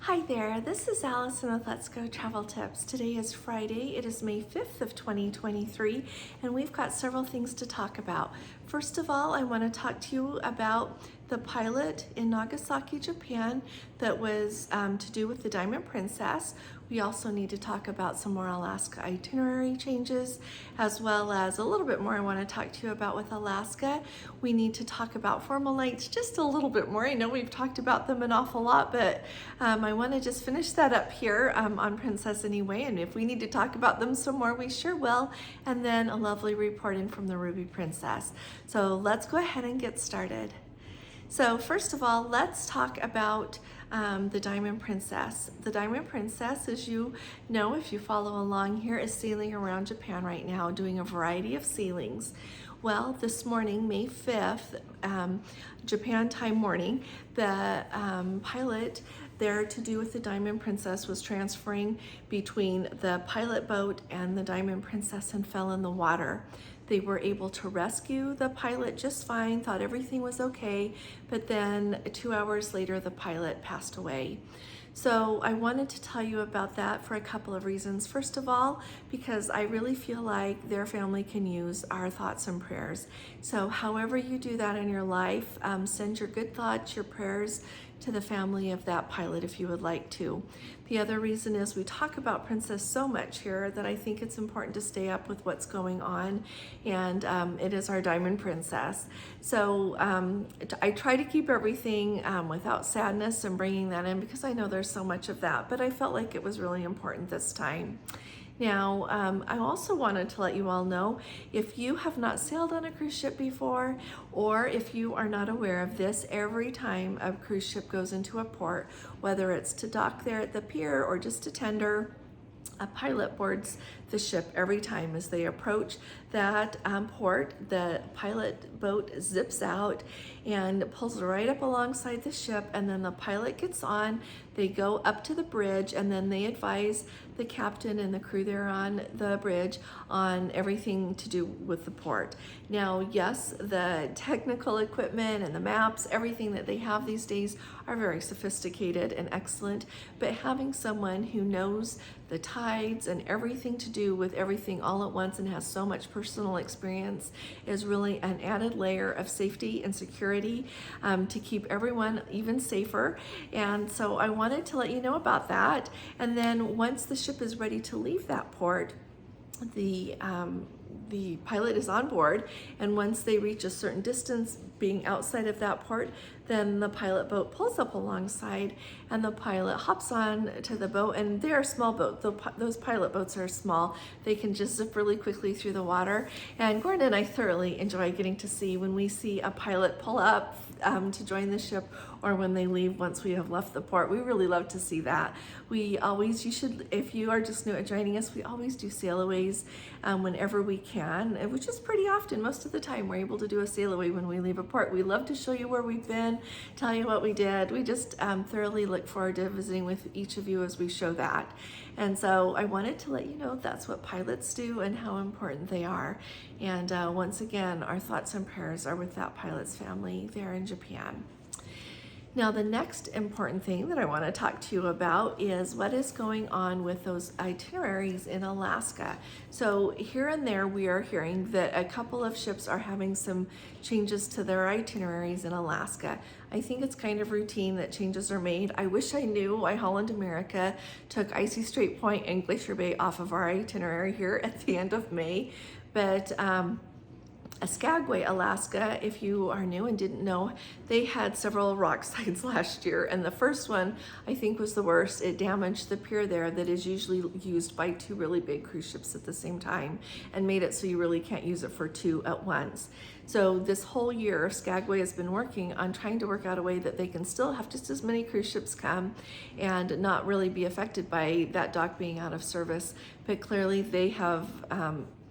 Hi there, this is Allison with Let's Go Travel Tips. Today is Friday, it is May 5th of 2023, and we've got several things to talk about. First of all, I want to talk to you about the pilot in Nagasaki, Japan that was to do with the Diamond Princess. We also need to talk about some more Alaska itinerary changes, as well as a little bit more I want to talk to you about with Alaska. We need to talk about formal lights just a little bit more. I know we've talked about them an awful lot, but I want to just finish that up here on Princess anyway, and if we need to talk about them some more, we sure will. And then a lovely report in from the Ruby Princess. So let's go ahead and get started. So first of all, let's talk about the Diamond Princess. The Diamond Princess, as you know, if you follow along here, is sailing around Japan right now, doing a variety of sailings. Well, this morning, May 5th, Japan time morning, the pilot there to do with the Diamond Princess was transferring between the pilot boat and the Diamond Princess and fell in the water. They were able to rescue the pilot just fine, thought everything was okay, but then 2 hours later, the pilot passed away. So I wanted to tell you about that for a couple of reasons. First of all, because I really feel like their family can use our thoughts and prayers. So however you do that in your life, send your good thoughts, your prayers to the family of that pilot if you would like to. The other reason is we talk about Princess so much here that I think it's important to stay up with what's going on, and it is our Diamond Princess. So I try to keep everything without sadness and bringing that in because I know there's so much of that, but I felt like it was really important this time. Now, I also wanted to let you all know, if you have not sailed on a cruise ship before, or if you are not aware of this, every time a cruise ship goes into a port, whether it's to dock there at the pier or just to tender, a pilot boards the ship every time. As they approach that port, the pilot boat zips out and pulls right up alongside the ship, and then the pilot gets on, they go up to the bridge, and then they advise the captain and the crew there on the bridge on everything to do with the port. Now, yes, the technical equipment and the maps, everything that they have these days are very sophisticated and excellent, but having someone who knows the tides and everything to do with everything all at once and has so much personal experience is really an added layer of safety and security to keep everyone even safer. And so I wanted to let you know about that. And then once the ship is ready to leave that port, the pilot is on board, and once they reach a certain distance being outside of that port, then the pilot boat pulls up alongside and the pilot hops on to the boat, and they're a small boat. Those pilot boats are small. They can just zip really quickly through the water, and Gordon and I thoroughly enjoy getting to see when we see a pilot pull up to join the ship, or when they leave once we have left the port. We really love to see that. We always, you should, if you are just new at joining us, we always do sailaways whenever we can, which is pretty often. Most of the time we're able to do a sailaway when we leave a port. We love to show you where we've been, tell you what we did. We just thoroughly look forward to visiting with each of you as we show that. And so I wanted to let you know that's what pilots do and how important they are. And once again, our thoughts and prayers are with that pilot's family there in Japan. Now, the next important thing that I want to talk to you about is what is going on with those itineraries in Alaska. So here and there, we are hearing that a couple of ships are having some changes to their itineraries in Alaska. I think it's kind of routine that changes are made. I wish I knew why Holland America took Icy Strait Point and Glacier Bay off of our itinerary here at the end of May, but Skagway, Alaska, if you are new and didn't know, they had several rock slides last year, and the first one I think was the worst. It damaged the pier there that is usually used by two really big cruise ships at the same time, and made it so you really can't use it for two at once. So this whole year, Skagway has been working on trying to work out a way that they can still have just as many cruise ships come and not really be affected by that dock being out of service, but clearly they have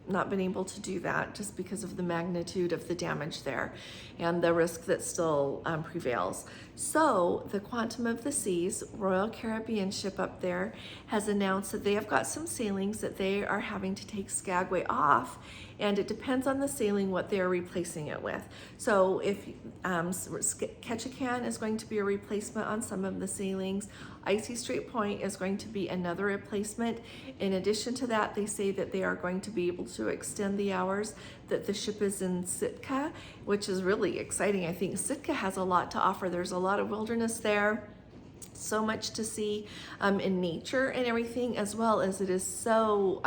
not been able to do that just because of the magnitude of the damage there and the risk that still prevails. So the Quantum of the Seas, Royal Caribbean ship up there, has announced that they have got some sailings that they are having to take Skagway off and it depends on the sailing what they're replacing it with. So if Ketchikan is going to be a replacement on some of the sailings, Icy Strait Point is going to be another replacement. In addition to that, they say that they are going to be able to extend the hours that the ship is in Sitka, which is really exciting. I think Sitka has a lot to offer. There's a lot of wilderness there, so much to see in nature and everything, as well as it is so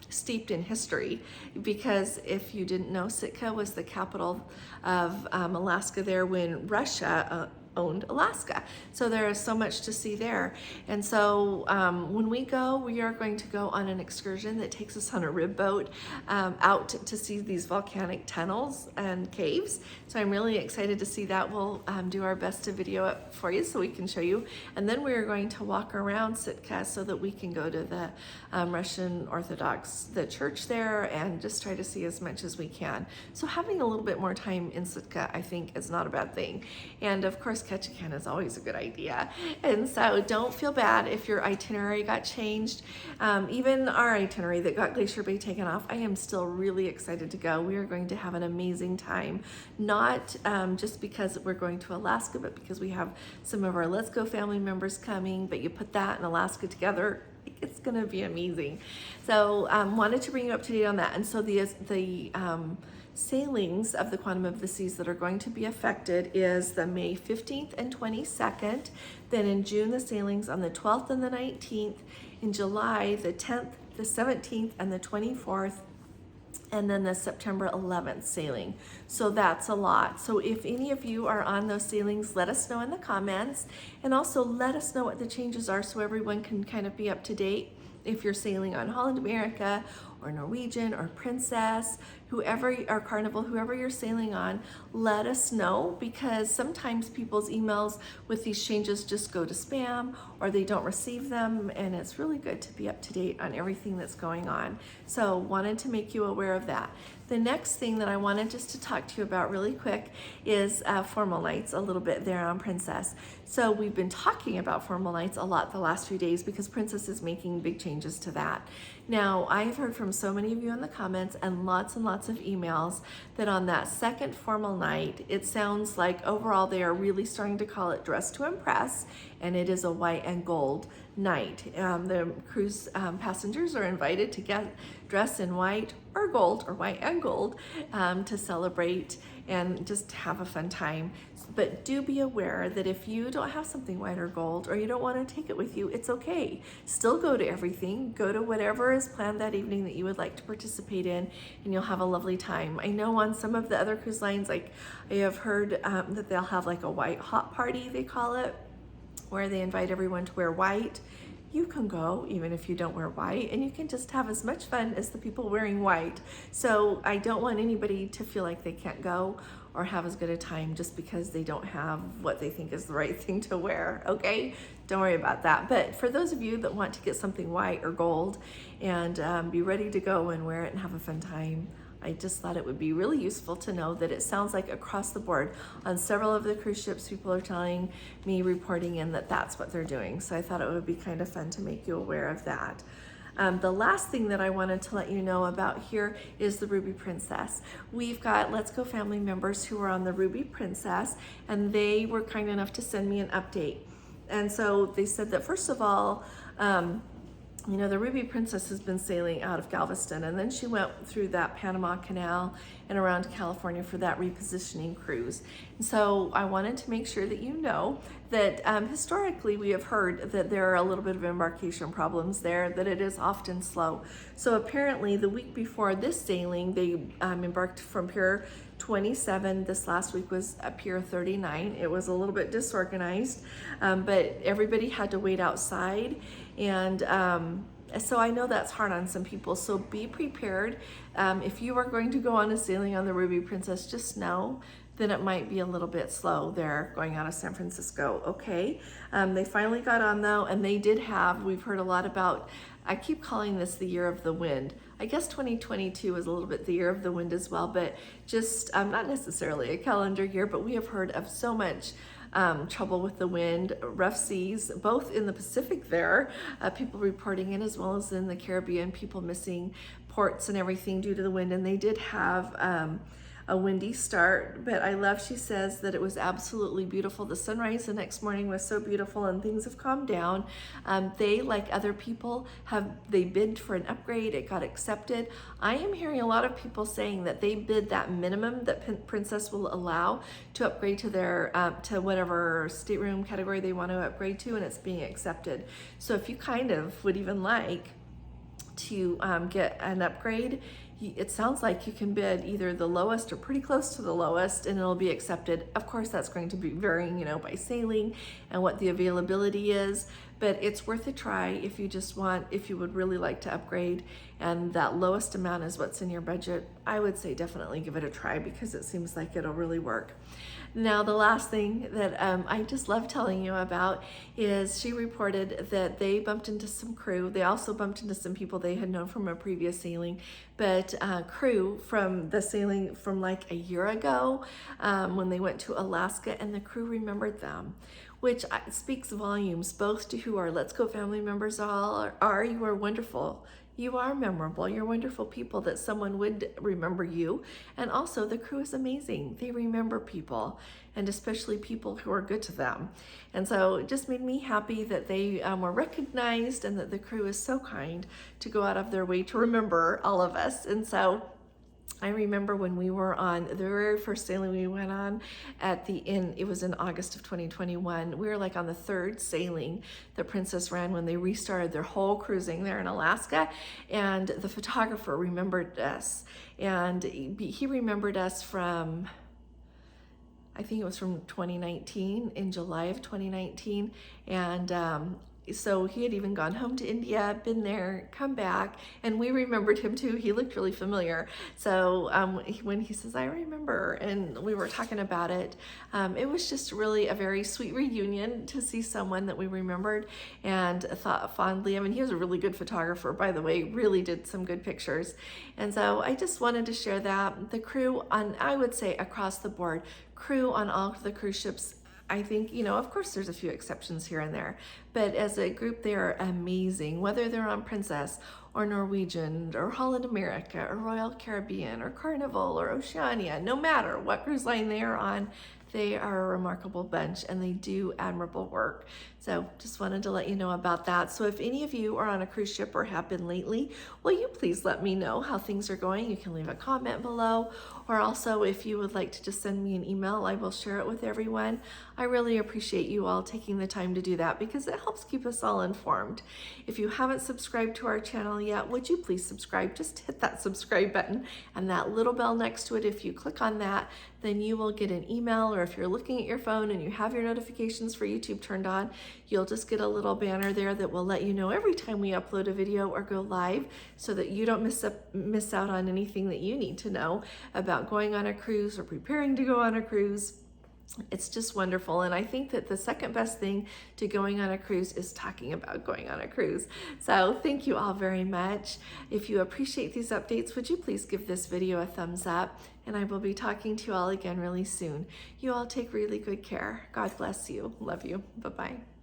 steeped in history, because if you didn't know, Sitka was the capital of Alaska there when Russia owned Alaska. So there is so much to see there. And so when we go, we are going to go on an excursion that takes us on a rib boat out to see these volcanic tunnels and caves. So I'm really excited to see that. We'll do our best to video it for you so we can show you. And then we're going to walk around Sitka so that we can go to the Russian Orthodox, the church there, and just try to see as much as we can. So having a little bit more time in Sitka, I think, is not a bad thing. And of course, Ketchikan is always a good idea. And so don't feel bad if your itinerary got changed. Even our itinerary that got Glacier Bay taken off, I am still really excited to go. We are going to have an amazing time, not just because we're going to Alaska, but because we have some of our Let's Go family members coming. But you put that and Alaska together, it's going to be amazing. So wanted to bring you up to date on that. And so the sailings of the Quantum of the Seas that are going to be affected is the May 15th and 22nd. Then in June, the sailings on the 12th and the 19th. In July, the 10th, the 17th, and the 24th. And then the September 11th sailing. So that's a lot. So if any of you are on those sailings, let us know in the comments. And also let us know what the changes are so everyone can kind of be up to date. If you're sailing on Holland America or Norwegian or Princess, whoever, or Carnival, whoever you're sailing on, let us know, because sometimes people's emails with these changes just go to spam or they don't receive them, and it's really good to be up to date on everything that's going on. So wanted to make you aware of that. The next thing that I wanted just to talk to you about really quick is formal nights, a little bit there on Princess. So we've been talking about formal nights a lot the last few days because Princess is making big changes to that. Now, I've heard from so many of you in the comments and lots of emails that on that second formal night, it sounds like overall they are really starting to call it Dress to Impress, and it is a white and gold night. The cruise passengers are invited to dress in white or gold, or white and gold, to celebrate and just have a fun time. But do be aware that if you don't have something white or gold, or you don't want to take it with you, it's okay. Still go to everything. Go to whatever is planned that evening that you would like to participate in, and you'll have a lovely time. I know on some of the other cruise lines, like I have heard that they'll have like a white hot party, they call it, where they invite everyone to wear white. You can go even if you don't wear white, and you can just have as much fun as the people wearing white. So I don't want anybody to feel like they can't go or have as good a time just because they don't have what they think is the right thing to wear, okay? Don't worry about that. But for those of you that want to get something white or gold and be ready to go and wear it and have a fun time, I just thought it would be really useful to know that it sounds like across the board on several of the cruise ships, people are telling me, reporting in, that that's what they're doing. So I thought it would be kind of fun to make you aware of that. The last thing that I wanted to let you know about here is the Ruby Princess. We've got Let's Go family members who are on the Ruby Princess, and they were kind enough to send me an update. And so they said that first of all, you know, the Ruby Princess has been sailing out of Galveston, and then she went through that Panama Canal and around California for that repositioning cruise. And so I wanted to make sure that you know that historically we have heard that there are a little bit of embarkation problems there, that it is often slow. So apparently the week before this sailing, they embarked from Pier 27. This last week was at Pier 39. It was a little bit disorganized, but everybody had to wait outside. And so I know that's hard on some people, so be prepared. If you are going to go on a sailing on the Ruby Princess, just know that it might be a little bit slow there going out of San Francisco, okay? They finally got on though, and they did have, we've heard a lot about, I keep calling this the year of the wind. I guess 2022 is a little bit the year of the wind as well, but just not necessarily a calendar year, but we have heard of so much trouble with the wind, rough seas, both in the Pacific there, people reporting in, as well as in the Caribbean, people missing ports and everything due to the wind. And they did have a windy start, but I love, she says, that it was absolutely beautiful. The sunrise the next morning was so beautiful, and things have calmed down. They, like other people, they bid for an upgrade. It got accepted. I am hearing a lot of people saying that they bid that minimum that Princess will allow to upgrade to their to whatever stateroom category they want to upgrade to, and it's being accepted. So if you kind of would even like to get an upgrade, it sounds like you can bid either the lowest or pretty close to the lowest, and it'll be accepted. Of course, that's going to be varying, by sailing and what the availability is, but it's worth a try if you would really like to upgrade, and that lowest amount is what's in your budget. I would say definitely give it a try, because it seems like it'll really work. Now, the last thing that I just love telling you about is she reported that they bumped into some crew. They also bumped into some people they had known from a previous sailing, but crew from the sailing from like a year ago when they went to Alaska, and the crew remembered them, which speaks volumes both to who our Let's Go family members all are. You are wonderful. You are memorable. You're wonderful people that someone would remember you. And also, the crew is amazing. They remember people, and especially people who are good to them. And so it just made me happy that they were recognized, and that the crew is so kind to go out of their way to remember all of us. And so I remember when we were on the very first sailing we went on it was in August of 2021. We were like on the third sailing that Princess ran when they restarted their whole cruising there in Alaska. And the photographer remembered us, and he remembered us from, I think it was from 2019, in July of 2019. And so he had even gone home to India, been there, come back, and we remembered him too. He looked really familiar. So when he says, I remember, and we were talking about it, it was just really a very sweet reunion to see someone that we remembered and thought fondly. I mean, he was a really good photographer, by the way, really did some good pictures. And so I just wanted to share that. The crew I would say across the board, crew on all of the cruise ships, I think, of course there's a few exceptions here and there, but as a group, they are amazing, whether they're on Princess or Norwegian or Holland America or Royal Caribbean or Carnival or Oceania. No matter what cruise line they are on, they are a remarkable bunch, and they do admirable work. So just wanted to let you know about that. So if any of you are on a cruise ship or have been lately, will you please let me know how things are going? You can leave a comment below, or also if you would like to just send me an email, I will share it with everyone. I really appreciate you all taking the time to do that, because it helps keep us all informed. If you haven't subscribed to our channel yet, would you please subscribe? Just hit that subscribe button and that little bell next to it. If you click on that, then you will get an email, or if you're looking at your phone and you have your notifications for YouTube turned on, you'll just get a little banner there that will let you know every time we upload a video or go live, so that you don't miss out on anything that you need to know about going on a cruise or preparing to go on a cruise. It's just wonderful. And I think that the second best thing to going on a cruise is talking about going on a cruise. So thank you all very much. If you appreciate these updates, would you please give this video a thumbs up? And I will be talking to you all again really soon. You all take really good care. God bless you. Love you. Bye-bye.